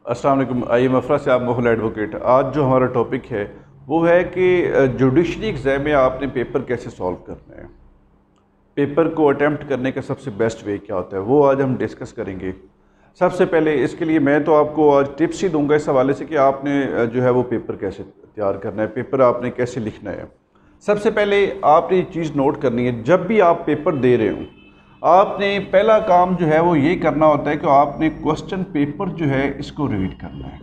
अस्सलाम वालेकुम। आई मफरा से आप मोहल एडवोकेट। आज जो हमारा टॉपिक है वो है कि जुडिशरी एग्ज़ाम में आपने पेपर कैसे सॉल्व करना है, पेपर को अटैम्प्ट करने का सबसे बेस्ट वे क्या होता है, वो आज हम डिस्कस करेंगे। सबसे पहले इसके लिए मैं तो आपको आज टिप्स ही दूंगा इस हवाले से कि आपने जो है वो पेपर कैसे तैयार करना है, पेपर आपने कैसे लिखना है। सबसे पहले आपने ये चीज़ नोट करनी है, जब भी आप पेपर दे रहे हों आपने पहला काम जो है वो ये करना होता है कि आपने क्वेश्चन पेपर जो है इसको रीड करना है।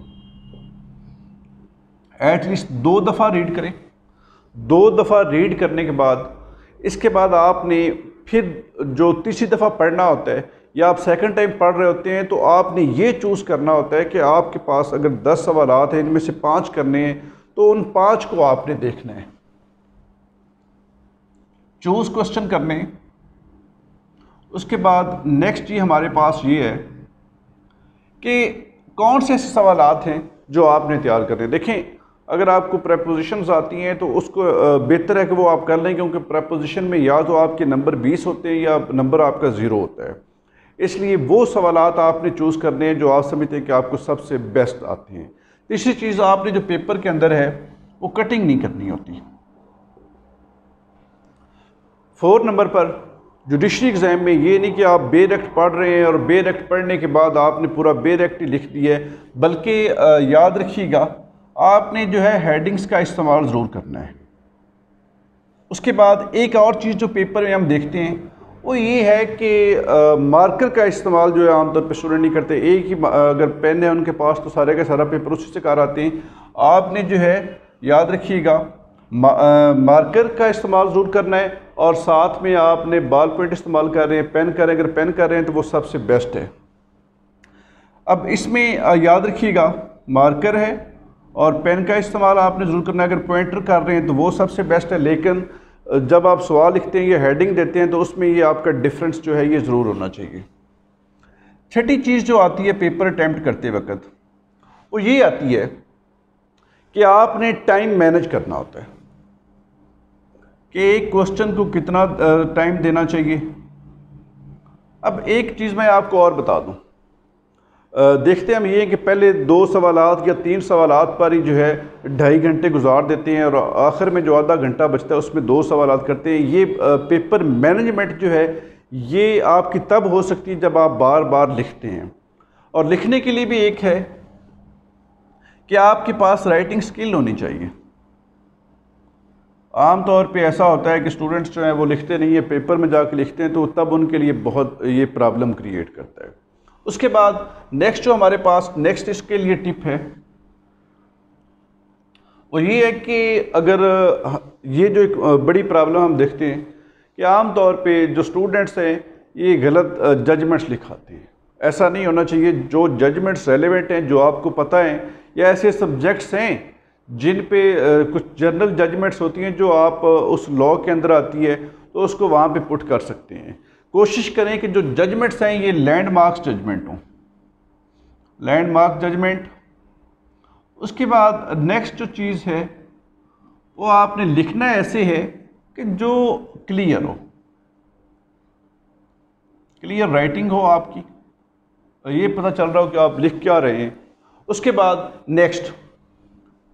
एटलीस्ट 2 दफ़ा रीड करें। 2 दफ़ा रीड करने के बाद इसके बाद आपने फिर जो तीसरी दफ़ा पढ़ना होता है या आप सेकंड टाइम पढ़ रहे होते हैं तो आपने ये चूज़ करना होता है कि आपके पास अगर 10 सवालात हैं, इनमें से 5 करने हैं तो उन 5 को आपने देखना है, चूज़ क्वेश्चन करने। उसके बाद नेक्स्ट ही हमारे पास ये है कि कौन से ऐसे सवालात हैं जो आपने तैयार करने। देखें, अगर आपको प्रेपोजिशंस आती हैं तो उसको बेहतर है कि वो आप कर लें, क्योंकि प्रेपोजिशन में या तो आपके नंबर 20 होते हैं या नंबर आपका 0 होता है। इसलिए वो सवालात आपने चूज़ करने हैं जो आप समझते हैं कि आपको सबसे बेस्ट आते हैं। तीसरी चीज़, आपने जो पेपर के अंदर है वो कटिंग नहीं करनी होती। 4 नंबर पर जुडिशरी एग्ज़ाम में ये नहीं कि आप बेरेक्ट पढ़ रहे हैं और बेरेक्ट पढ़ने के बाद आपने पूरा बेरेक्ट ही लिख दिया है, बल्कि याद रखिएगा आपने जो है हेडिंग्स का इस्तेमाल ज़रूर करना है। उसके बाद एक और चीज़ जो पेपर में हम देखते हैं वो ये है कि मार्कर का इस्तेमाल जो है आमतौर पर स्टूडेंट नहीं करते। एक ही अगर पेन है उनके पास तो सारे का सारा पेपर उसी से कर आते हैं। आपने जो है याद रखिएगा मार्कर का इस्तेमाल ज़रूर करना है और साथ में आपने बॉल पेंट इस्तेमाल कर रहे हैं, पेन कर रहे हैं, अगर पेन कर रहे हैं तो वो सबसे बेस्ट है। अब इसमें याद रखिएगा मार्कर है और पेन का इस्तेमाल आपने ज़रूर करना है। अगर पॉइंटर कर रहे हैं तो वो सबसे बेस्ट है, लेकिन जब आप सवाल लिखते हैं या हेडिंग देते हैं तो उसमें ये आपका डिफरेंस जो है ये ज़रूर होना चाहिए। छठी चीज़ जो आती है पेपर अटैम्प्ट करते वक्त वो ये आती है कि आपने टाइम मैनेज करना होता है कि एक क्वेश्चन को कितना टाइम देना चाहिए। अब एक चीज़ मैं आपको और बता दूं, देखते हम ये कि पहले 2 सवालात या 3 सवालात पर ही जो है 2.5 घंटे गुजार देते हैं और आखिर में जो आधा घंटा बचता है उसमें 2 सवालात करते हैं। ये पेपर मैनेजमेंट जो है ये आपकी तब हो सकती है जब आप बार बार लिखते हैं। और लिखने के लिए भी एक है कि आपके पास राइटिंग स्किल होनी चाहिए। आम तौर पे ऐसा होता है कि स्टूडेंट्स जो हैं वो लिखते नहीं है, पेपर में जाके लिखते हैं तो तब उनके लिए बहुत ये प्रॉब्लम क्रिएट करता है। उसके बाद नेक्स्ट जो हमारे पास नेक्स्ट इसके लिए टिप है वो ये है कि अगर ये जो एक बड़ी प्रॉब्लम हम देखते हैं कि आम तौर पे जो स्टूडेंट्स हैं ये गलत जजमेंट्स लिखाते हैं। ऐसा नहीं होना चाहिए। जो जजमेंट्स रेलेवेंट हैं, जो आपको पता है, या ऐसे सब्जेक्ट्स हैं जिन पे कुछ जनरल जजमेंट्स होती हैं जो आप उस लॉ के अंदर आती है तो उसको वहाँ पे पुट कर सकते हैं। कोशिश करें कि जो जजमेंट्स हैं ये लैंडमार्क्स जजमेंट हों, लैंडमार्क जजमेंट। उसके बाद नेक्स्ट जो चीज़ है वो आपने लिखना ऐसे है कि जो क्लियर हो, क्लियर राइटिंग हो आपकी, ये पता चल रहा हो कि आप लिख क्या रहे हैं। उसके बाद नेक्स्ट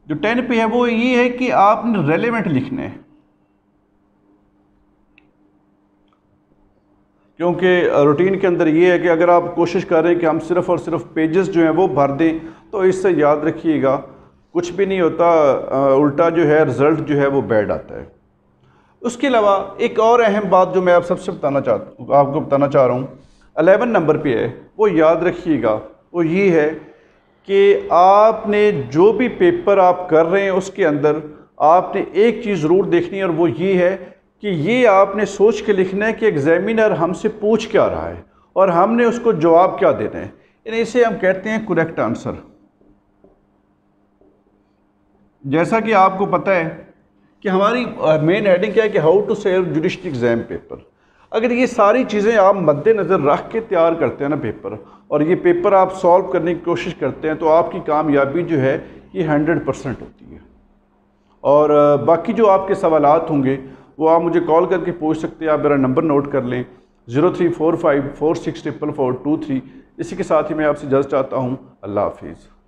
जो 10 पे है वो ये है कि आपने रेलेवेंट लिखना है, क्योंकि रूटीन के अंदर ये है कि अगर आप कोशिश कर रहे हैं कि हम सिर्फ़ और सिर्फ पेजेस जो हैं वो भर दें तो इससे याद रखिएगा कुछ भी नहीं होता, उल्टा जो है रिज़ल्ट जो है वो बैड आता है। उसके अलावा एक और अहम बात जो मैं आप सबसे आपको बताना चाह रहा हूँ 11 नंबर पे है, वो याद रखिएगा, वो ये है कि आपने जो भी पेपर आप कर रहे हैं उसके अंदर आपने एक चीज़ ज़रूर देखनी है और वो ये है कि ये आपने सोच के लिखना है कि एग्जामिनर हमसे पूछ क्या रहा है और हमने उसको जवाब क्या देना है। यानी इसे हम कहते हैं करेक्ट आंसर। जैसा कि आपको पता है कि हमारी मेन हेडिंग क्या है कि how to save judiciary exam paper. अगर ये सारी चीज़ें आप मद्देनज़र रख के तैयार करते हैं ना पेपर, और ये पेपर आप सॉल्व करने की कोशिश करते हैं तो आपकी कामयाबी जो है ये 100% होती है। और बाकी जो आपके सवालात होंगे वो आप मुझे कॉल करके पूछ सकते हैं। आप मेरा नंबर नोट कर लें 0345464423। इसी के साथ ही मैं आपसे इजाज़त चाहता हूँ। अल्लाह हाफिज़।